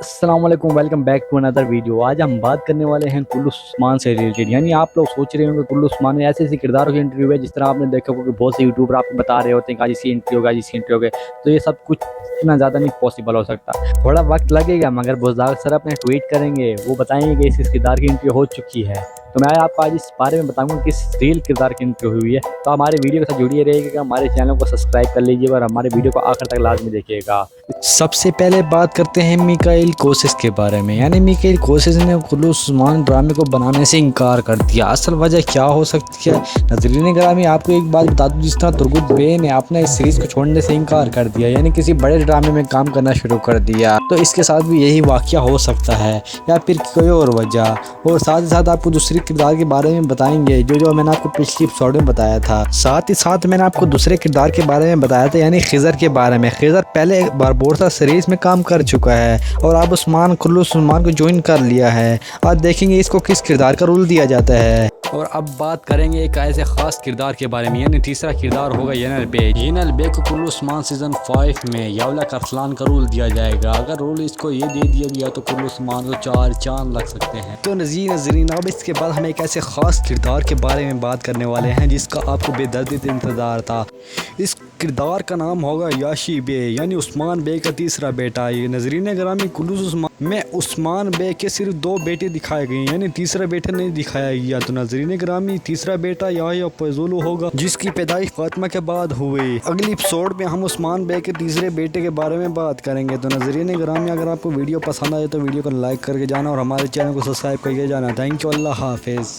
السلام علیکم، welcome back to another video. آج ہم بات کرنے والے ہیں کلو عثمان سے ریلیٹڈ۔ یعنی آپ لوگ سوچ رہے ہوں کہ کلو عثمان میں ایسے کرداروں کی انٹرویو ہے، جس طرح آپ نے دیکھا ہوگا کہ بہت سے یوٹیوبر آپ کو بتا رہے ہوتے ہیں کہ آج اسی انٹری ہوگا، آج اسی انٹری ہوگا، تو یہ سب کچھ اتنا زیادہ نہیں پاسبل ہو سکتا۔ تھوڑا وقت لگے گا، مگر بزدار سر اپنے ٹویٹ کریں گے، وہ بتائیں گے کہ اس کردار کی انٹری ہو چکی ہے۔ تو میں آپ کو آج اس بارے میں بتاؤں گا کہ کس ریل کردار کی انٹری ہوئی ہے۔ تو ہمارے ویڈیو کے ساتھ جڑیے رہے گا، ہمارے چینل کو سبسکرائب کر لیجیے اور ہمارے ویڈیو کو آخر تک لازمی دیکھیے گا۔ سب سے پہلے بات کرتے ہیں میکائیل کوسس کے بارے میں۔ یعنی میکائیل کوسس نے کلو عثمان ڈرامے کو بنانے سے انکار کر دیا۔ اصل وجہ کیا ہو سکتی ہے؟ ناظرین گرامی، آپ کو ایک بات بتا دوں، جس طرح ترگت بے نے اپنے اس سیریز کو چھوڑنے سے انکار کر دیا، یعنی کسی بڑے ڈرامے میں کام کرنا شروع کر دیا، تو اس کے ساتھ بھی یہی واقعہ ہو سکتا ہے، یا پھر کوئی اور وجہ۔ اور ساتھ ہی ساتھ آپ کو دوسری کردار کے بارے میں بتائیں گے، جو میں نے آپ کو پچھلی ایپیسوڈ میں بتایا تھا۔ ساتھ ہی ساتھ میں نے آپ کو دوسرے کردار کے بارے میں بتایا تھا، یعنی خضر کے بارے میں۔ خضر پہلے باربورسا سیریز میں کام کر چکا ہے اور اب کلو عثمان کو جوائن کر لیا ہے۔ آج دیکھیں گے اس کو کس کردار کا رول دیا جاتا ہے۔ اور اب بات کریں گے ایک ایسے خاص کردار کے بارے میں، یعنی تیسرا کردار ہوگا ینل بے۔ ینل بے کو کلو عثمان سیزن 5 میں یولا کرسلان کا رول دیا جائے گا۔ اگر رول اس کو یہ دے دیا گیا تو کلو عثمان کو 4 چاند لگ سکتے ہیں۔ تو ناظرین، اب اس کے بعد ہم ایک ایسے خاص کردار کے بارے میں بات کرنے والے ہیں جس کا آپ کو بے دردی انتظار تھا۔ اس کردار کا نام ہوگا یاشی بے، یعنی عثمان بے کا تیسرا بیٹا۔ یہ ناظرین گرامی، کلو عثمان میں عثمان بے کے صرف 2 بیٹے دکھائے گئے، یعنی تیسرا بیٹا نہیں دکھایا گیا۔ تو ناظرین گرامی، تیسرا بیٹا یحییٰ فیضولو ہوگا، جس کی پیدائش فاطمہ کے بعد ہوئی۔ اگلی ایپیسوڈ میں ہم عثمان بے کے تیسرے بیٹے کے بارے میں بات کریں گے۔ تو ناظرین گرامی، اگر آپ کو ویڈیو پسند آئے تو ویڈیو کو لائک کر کے جانا اور ہمارے چینل کو سبسکرائب کر کے جانا۔ تھینک یو، اللہ حافظ۔